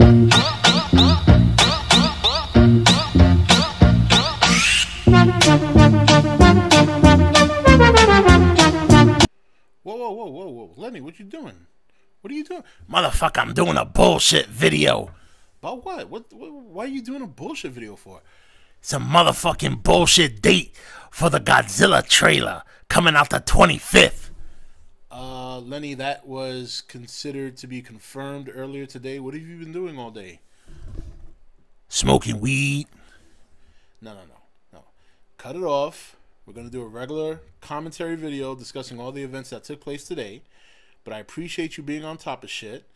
Whoa. Lenny, what you doing? What are you doing? Motherfucker, I'm doing a bullshit video. About what? Why are you doing a bullshit video for? It's a motherfucking bullshit date for the Godzilla trailer coming out the 25th. Lenny, that was considered to be confirmed earlier today. What have you been doing all day? Smoking weed. No. Cut it off. We're going to do a regular commentary video discussing all the events that took place today. But I appreciate you being on top of shit.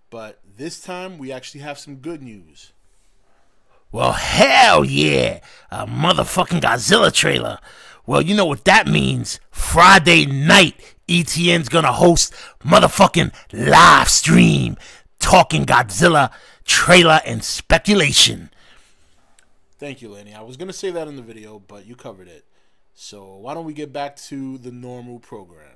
But this time, we actually have some good news. Well, hell yeah! A motherfucking Godzilla trailer. Well, you know what that means. Friday night, E.T.N's gonna host motherfucking live stream talking Godzilla trailer and speculation. Thank you, Lenny. I was gonna say that in the video, but you covered it. So why don't we get back to the normal program?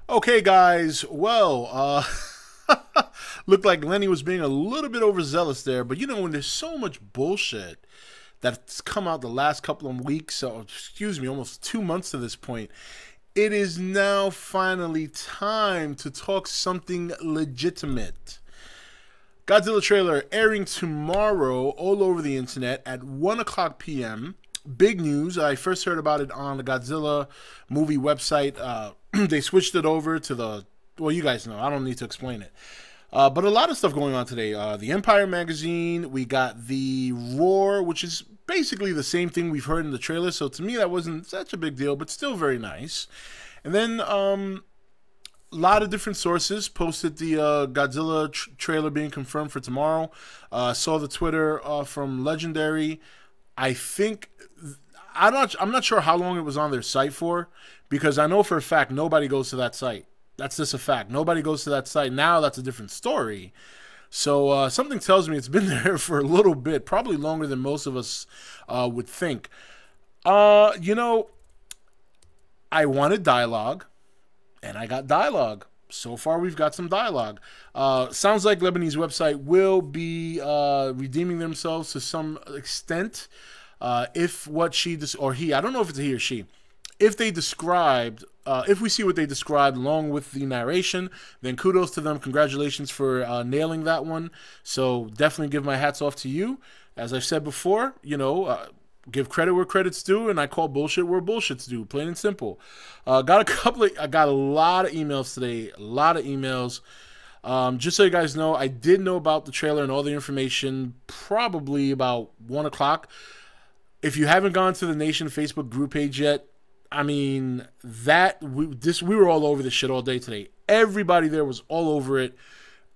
Okay, guys, well, looked like Lenny was being a little bit overzealous there, but you know, when there's so much bullshit that's come out the last couple of weeks, almost 2 months to this point, it is now finally time to talk something legitimate. Godzilla trailer airing tomorrow all over the internet at 1 o'clock p.m. Big news. I first heard about it on the Godzilla movie website. They switched it over to the, well, you guys know. I don't need to explain it. But a lot of stuff going on today. The Empire magazine. We got the Roar, which is basically the same thing we've heard in the trailer. So to me, that wasn't such a big deal, but still very nice. And then a lot of different sources posted the Godzilla trailer being confirmed for tomorrow. Saw the Twitter from Legendary. I think, I'm not sure how long it was on their site for, because I know for a fact nobody goes to that site. That's just a fact. Nobody goes to that site. Now that's a different story. So something tells me it's been there for a little bit, probably longer than most of us would think. You know, I wanted dialogue, and I got dialogue. So far, we've got some dialogue. Sounds like Lebanese website will be redeeming themselves to some extent. If what she or he, I don't know if it's a he or she, if they described, if we see what they described along with the narration, then kudos to them. Congratulations for nailing that one. So definitely give my hats off to you. As I've said before, you know, give credit where credit's due, and I call bullshit where bullshit's due, plain and simple. I got a lot of emails today, a lot of emails. Just so you guys know, I did know about the trailer and all the information probably about 1 o'clock. If you haven't gone to the Nation Facebook group page yet, I mean, we were all over this shit all day today. Everybody there was all over it,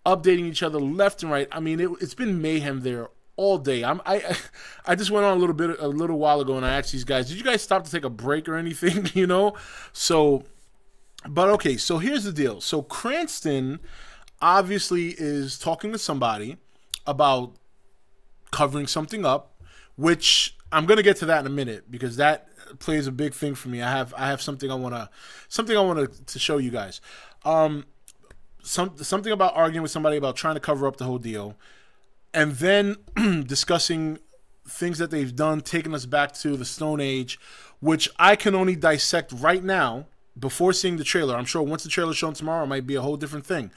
updating each other left and right. I mean, it's been mayhem there all day. I just went on a little while ago, and I asked these guys, did you guys stop to take a break or anything? You know, so, but okay. So here's the deal. So Cranston obviously is talking to somebody about covering something up, which I'm gonna get to that in a minute because that plays a big thing for me. I have something I wanna to show you guys. Something about arguing with somebody about trying to cover up the whole deal. And then discussing things that they've done, taking us back to the Stone Age, which I can only dissect right now before seeing the trailer. I'm sure once the trailer's shown tomorrow, it might be a whole different thing.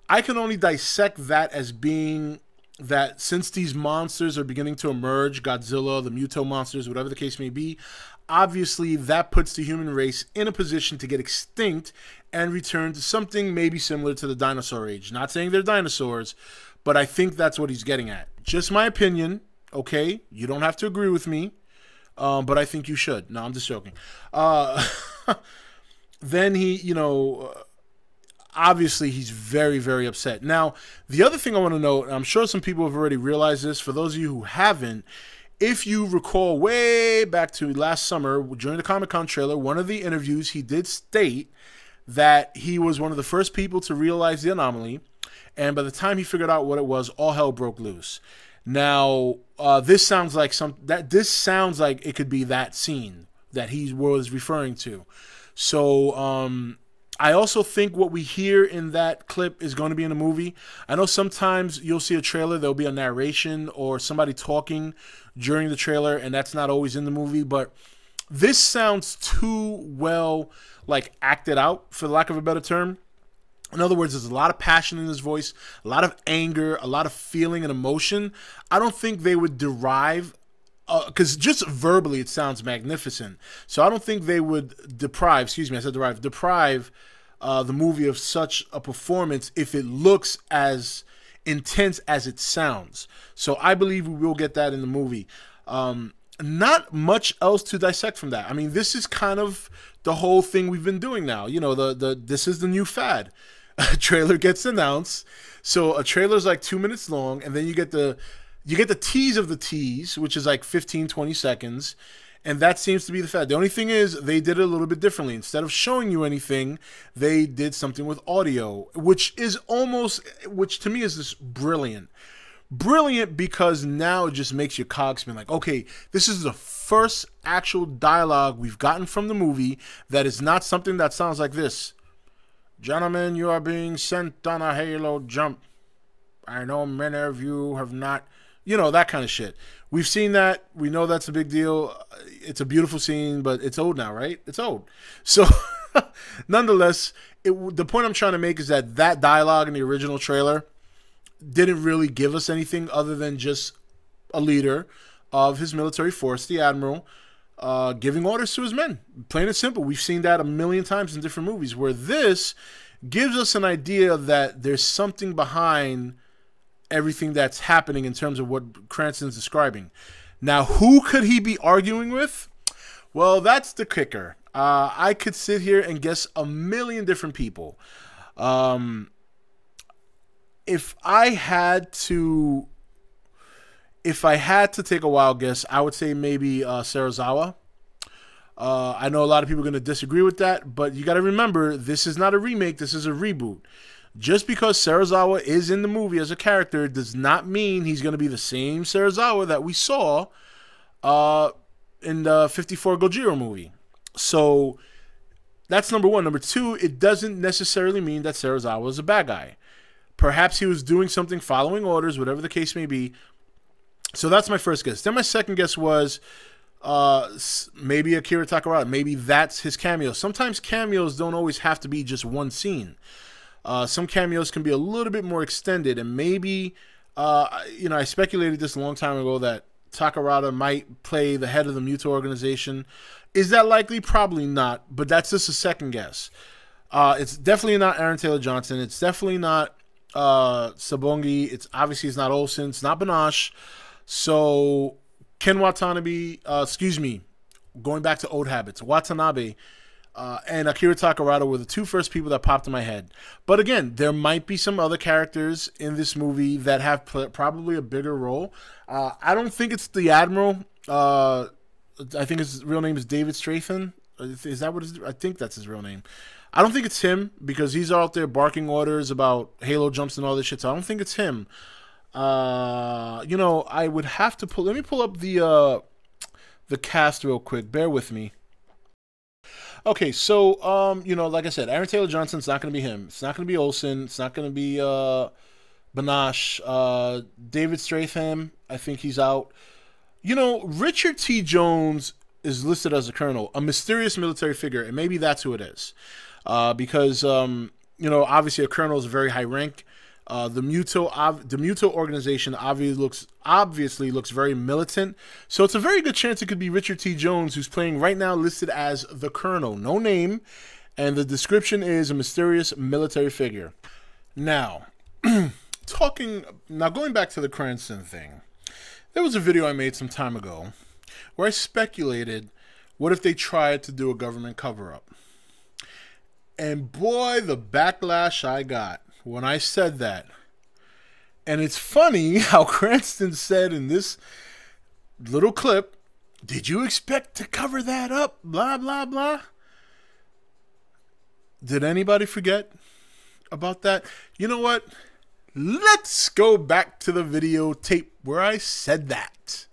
I can only dissect that as being that since these monsters are beginning to emerge, Godzilla, the Muto monsters, whatever the case may be, obviously that puts the human race in a position to get extinct and return to something maybe similar to the dinosaur age. Not saying they're dinosaurs, but I think that's what he's getting at. Just my opinion, okay? You don't have to agree with me, but I think you should. No, I'm just joking. Then he, you know, obviously he's very, very upset. Now, the other thing I want to note, and I'm sure some people have already realized this, for those of you who haven't, if you recall way back to last summer, during the Comic-Con trailer, one of the interviews, he did state that he was one of the first people to realize the anomaly, and by the time he figured out what it was, all hell broke loose. Now, this sounds like it could be that scene that he was referring to. So, I also think what we hear in that clip is going to be in the movie. I know sometimes you'll see a trailer, there'll be a narration or somebody talking during the trailer, and that's not always in the movie, but this sounds too well, like, acted out, for lack of a better term. In other words, there's a lot of passion in his voice, a lot of anger, a lot of feeling and emotion. I don't think they would derive, because just verbally it sounds magnificent. So I don't think they would deprive the movie of such a performance if it looks as intense as it sounds. So I believe we will get that in the movie. Not much else to dissect from that. I mean, this is kind of the whole thing we've been doing now. You know, this is the new fad. A trailer gets announced. So a trailer's like 2 minutes long, and then you get the tease of the tease, which is like 15, 20 seconds. And that seems to be the fad. The only thing is they did it a little bit differently. Instead of showing you anything, they did something with audio, which to me is just brilliant. Brilliant because now it just makes your cogs spin like, okay, this is the first actual dialogue we've gotten from the movie that is not something that sounds like this. Gentlemen, you are being sent on a Halo jump. I know many of you have not, that kind of shit. We've seen that. We know that's a big deal. It's a beautiful scene, but it's old now, right? It's old. So, nonetheless, the point I'm trying to make is that dialogue in the original trailer didn't really give us anything other than just a leader of his military force, the admiral, giving orders to his men. Plain and simple. We've seen that a million times in different movies, where this gives us an idea that there's something behind everything that's happening in terms of what Cranston's describing. Now, who could he be arguing with? Well, that's the kicker. I could sit here and guess a million different people. If I had to take a wild guess, I would say maybe Serizawa. I know a lot of people are going to disagree with that, but you got to remember, this is not a remake, this is a reboot. Just because Serizawa is in the movie as a character does not mean he's going to be the same Serizawa that we saw in the 54 Gojira movie. So that's number one. Number two, it doesn't necessarily mean that Serizawa is a bad guy. Perhaps he was doing something, following orders, whatever the case may be. So that's my first guess. Then my second guess was maybe Akira Takarada. Maybe that's his cameo. Sometimes cameos don't always have to be just one scene. Some cameos can be a little bit more extended, and maybe, I speculated this a long time ago that Takarada might play the head of the Muto organization. Is that likely? Probably not, but that's just a second guess. It's definitely not Aaron Taylor Johnson. It's definitely not Sabongi. It's not Olsen. It's not Banash. So Ken Watanabe, going back to old habits, Watanabe and Akira Takarada were the two first people that popped in my head. But again, there might be some other characters in this movie that have probably a bigger role. I don't think it's the Admiral. I think his real name is David Strathairn. Is that what it is? I think that's his real name. I don't think it's him because he's out there barking orders about Halo jumps and all this shit. So I don't think it's him. I would have to let me pull up the cast real quick. Bear with me. Okay, so like I said, Aaron Taylor Johnson's not going to be him. It's not going to be Olsen. It's not going to be Banash. David Strathairn, I think he's out. Richard T. Jones is listed as a colonel, a mysterious military figure, and maybe that's who it is. Because obviously a colonel is a very high rank. The Muto organization obviously looks very militant, so it's a very good chance it could be Richard T. Jones, who's playing right now listed as the Colonel, no name, and the description is a mysterious military figure. Now, going back to the Cranston thing, there was a video I made some time ago where I speculated, what if they tried to do a government cover-up? And boy, the backlash I got when I said that. And it's funny how Cranston said in this little clip, did you expect to cover that up? Blah, blah, blah. Did anybody forget about that? You know what? let's go back to the videotape where I said that.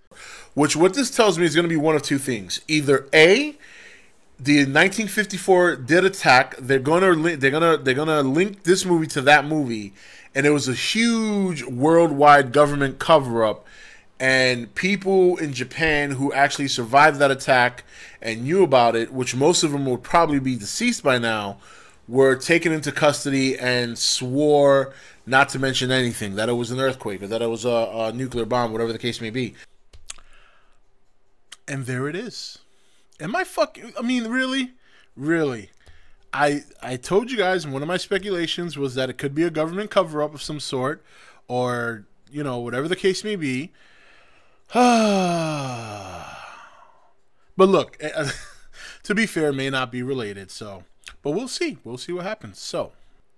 Which, what this tells me is going to be one of two things. Either A, the 1954 did attack. They're gonna link this movie to that movie, and it was a huge worldwide government cover-up. And people in Japan who actually survived that attack and knew about it, which most of them would probably be deceased by now, were taken into custody and swore not to mention anything, that it was an earthquake or that it was a nuclear bomb, whatever the case may be. And there it is. Am I fucking... I mean, really? Really? I told you guys, one of my speculations was that it could be a government cover-up of some sort, or, you know, whatever the case may be. But look, to be fair, it may not be related, so... But we'll see. We'll see what happens. So,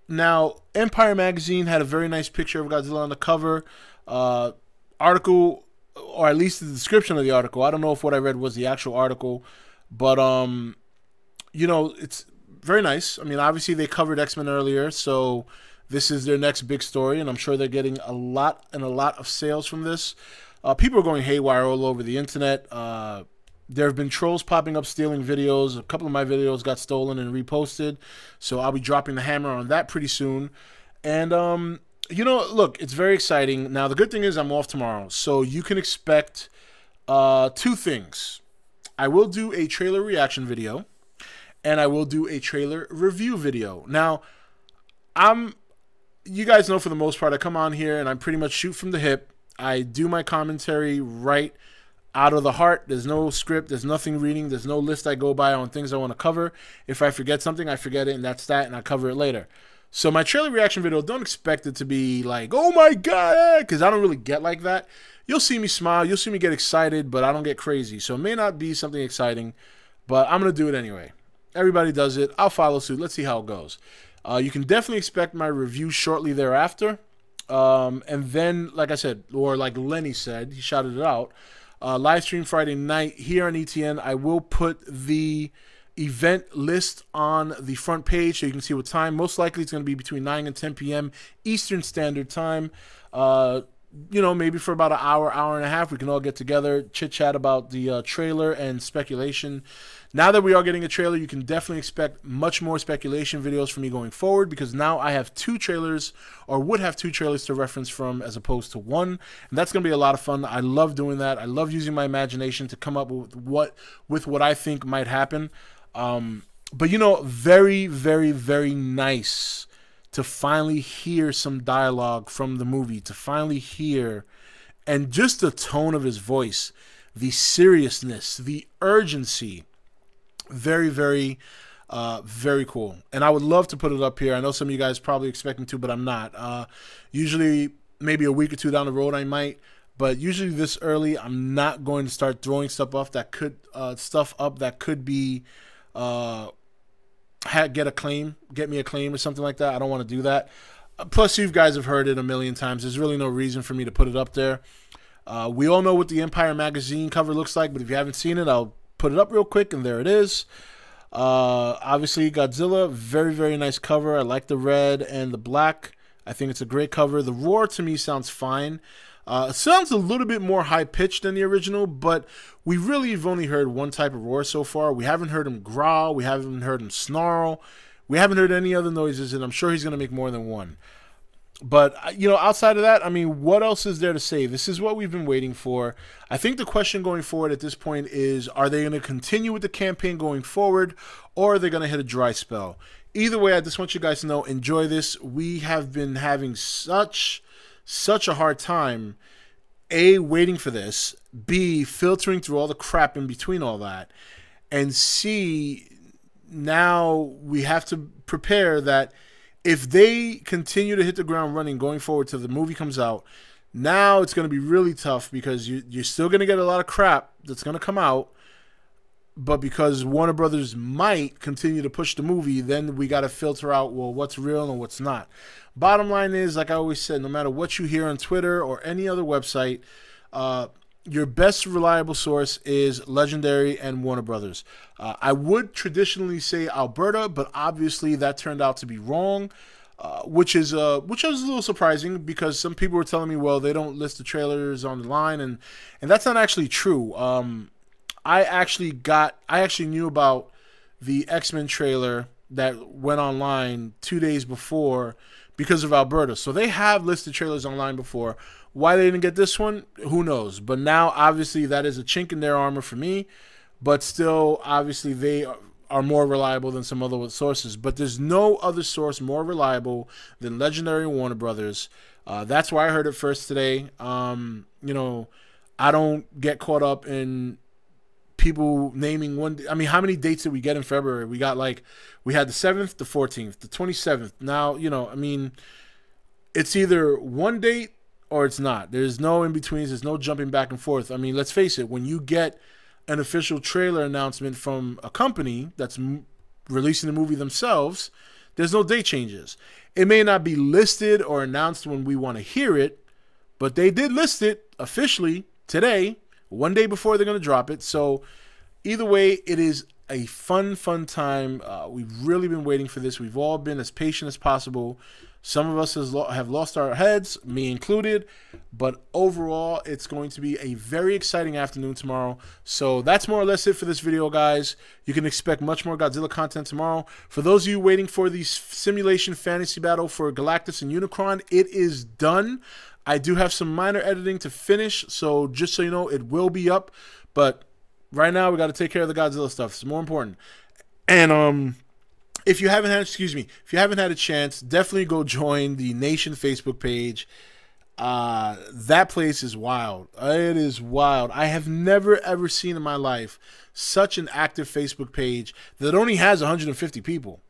now, Empire Magazine had a very nice picture of Godzilla on the cover. Article, or at least the description of the article. I don't know if what I read was the actual article. But, you know, it's very nice. I mean, obviously they covered X-Men earlier, so this is their next big story, and I'm sure they're getting a lot of sales from this. People are going haywire all over the internet. There have been trolls popping up stealing videos. A couple of my videos got stolen and reposted, so I'll be dropping the hammer on that pretty soon. And, you know, look, it's very exciting. Now, the good thing is I'm off tomorrow, so you can expect two things. I will do a trailer reaction video, and I will do a trailer review video. Now, you guys know for the most part, I come on here and I pretty much shoot from the hip. I do my commentary right out of the heart. There's no script. There's nothing reading. There's no list I go by on things I want to cover. If I forget something, I forget it, and that's that, and I cover it later. So my trailer reaction video, don't expect it to be like, oh my God, because I don't really get like that. You'll see me smile. You'll see me get excited, but I don't get crazy. So it may not be something exciting, but I'm going to do it anyway. Everybody does it. I'll follow suit. Let's see how it goes. You can definitely expect my review shortly thereafter. And then, like I said, or like Lenny said, he shouted it out, live stream Friday night here on E.T.N. I will put the event list on the front page so you can see what time. Most likely it's going to be between 9 and 10 p.m. Eastern Standard Time. You know, maybe for about an hour, hour and a half, we can all get together, chit-chat about the trailer and speculation. Now that we are getting a trailer, you can definitely expect much more speculation videos from me going forward, because now I have two trailers, or would have two trailers to reference from as opposed to one. And that's going to be a lot of fun. I love doing that. I love using my imagination to come up with what I think might happen. But, you know, very, very, very nice to finally hear some dialogue from the movie, to finally hear, and just the tone of his voice, the seriousness, the urgency. Very, very, very cool. And I would love to put it up here. I know some of you guys probably expect me to, but I'm not. Usually, maybe a week or two down the road, I might. But usually this early, I'm not going to start throwing stuff up that could be get me a claim or something like that. I don't want to do that. Plus, you guys have heard it a million times. There's really no reason for me to put it up there. We all know what the Empire Magazine cover looks like, but if you haven't seen it, I'll put it up real quick, and there it is. Obviously, Godzilla, very, very nice cover. I like the red and the black. I think it's a great cover. The roar, to me, sounds fine. It sounds a little bit more high-pitched than the original, but we really have only heard one type of roar so far. We haven't heard him growl. We haven't heard him snarl. We haven't heard any other noises, and I'm sure he's going to make more than one. But, you know, outside of that, I mean, what else is there to say? This is what we've been waiting for. I think the question going forward at this point is, are they going to continue with the campaign going forward, or are they going to hit a dry spell? Either way, I just want you guys to know, enjoy this. We have been having such a hard time, A, waiting for this, B, filtering through all the crap in between all that, and C, now we have to prepare that if they continue to hit the ground running going forward till the movie comes out, now it's going to be really tough, because you're still going to get a lot of crap that's going to come out, but because Warner Brothers might continue to push the movie, then we got to filter out, well, what's real and what's not. Bottom line is, like I always said, no matter what you hear on Twitter or any other website, your best reliable source is Legendary and Warner Brothers. I would traditionally say Alberta, but obviously that turned out to be wrong. which was a little surprising because some people were telling me, well, they don't list the trailers on the line, and that's not actually true. I actually knew about the X-Men trailer that went online 2 days before because of Alberta. So they have listed trailers online before. Why they didn't get this one, who knows? But now, obviously, that is a chink in their armor for me. But still, obviously, they are more reliable than some other sources. But there's no other source more reliable than Legendary Warner Brothers. That's why I heard it first today. You know, I don't get caught up in people naming one. I mean, how many dates did we get in February? We had the 7th, the 14th, the 27th. Now, you know, I mean, it's either one date or it's not. There's no in-betweens. There's no jumping back and forth. I mean, let's face it. When you get an official trailer announcement from a company that's releasing the movie themselves, there's no date changes. It may not be listed or announced when we want to hear it, but they did list it officially today, one day before they're going to drop it. So either way, it is a fun time. We've really been waiting for this. We've all been as patient as possible. Some of us have lost our heads, me included. But overall, it's going to be a very exciting afternoon tomorrow. So that's more or less it for this video, guys. You can expect much more Godzilla content tomorrow. For those of you waiting for the simulation fantasy battle for Galactus and Unicron, it is done. I do have some minor editing to finish, so just so you know, it will be up. But right now, we got to take care of the Godzilla stuff. It's more important. And if you haven't had a chance, definitely go join the Nation Facebook page. That place is wild. It is wild. I have never ever seen in my life such an active Facebook page that only has 150 people.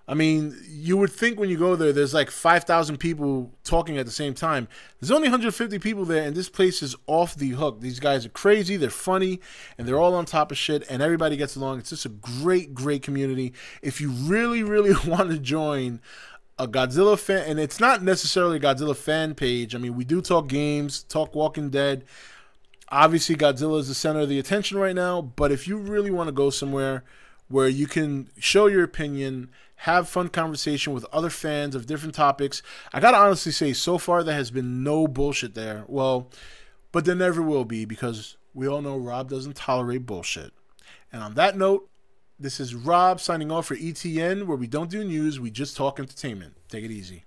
I mean, you would think when you go there, there's like 5,000 people talking at the same time. There's only 150 people there, and this place is off the hook. These guys are crazy, they're funny, and they're all on top of shit, and everybody gets along. It's just a great community. If you really want to join a Godzilla fan, and it's not necessarily a Godzilla fan page. I mean, we do talk games, talk Walking Dead. Obviously, Godzilla is the center of the attention right now, but if you really want to go somewhere where you can show your opinion, have fun conversation with other fans of different topics. I gotta honestly say, so far there has been no bullshit there. Well, but there never will be, because we all know Rob doesn't tolerate bullshit. And on that note, this is Rob signing off for E.T.N, where we don't do news, we just talk entertainment. Take it easy.